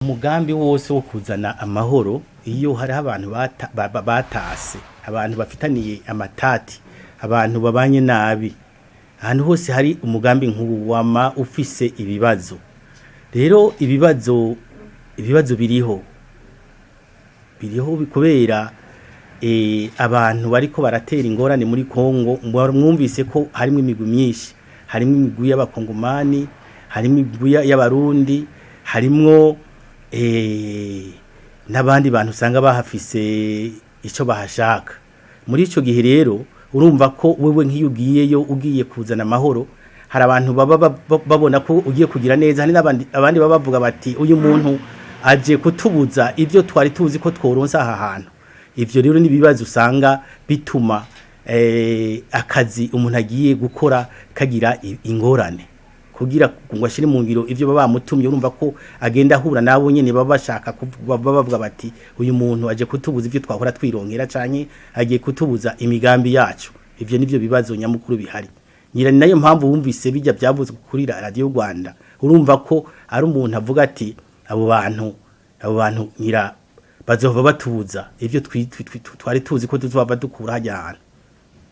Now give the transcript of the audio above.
umugambi wose wo kuzana amahoro iyo hari abantu batase abantu bafitaniye amatati abantu babanye nabi ahantu hose hari umugambi nk'ubu wama ufise ibibazo rero ibibazo biriho kubera abantu bariko baratera ingorane muri Kongo mwumvise ko harimo imigwi myinshi harimo imigwi y'abakongomani harimo imigwi y'abarundi harimo n'abandi bantu usanga bahafise ico bahashaka muri ico gihe rero urumva ko wewe nk'iyugiyeyo ugiye kuzana amahoro hari abantu babona ko ugiye kugira neza hari abandi bavuga bati uyu muntu aje kutubuza ivyo twari tuzi ko tworonsa aha hantu ivyo rero nibibazo usanga bituma akazi umuntu agiye gukora kagira ingorane kugira ngo ashire mu ngiro ivyo baba mutumye urumva ko agenda ahura nabo nyene baba bashaka bavuga bati uyu muntu aje kutubuza ivyo twahora twironkera canke agiye kutubuza imigambi yacu ivyo nivyo bibazo nyamukuru bihari nyira nayo mpamvu wumvise bijya byavuze kuri radio Rwanda urumva ko ari umuntu avuga ati abo bantu nyira bazova batubuza ivyo twari tuzi ko tuzova dukura hajya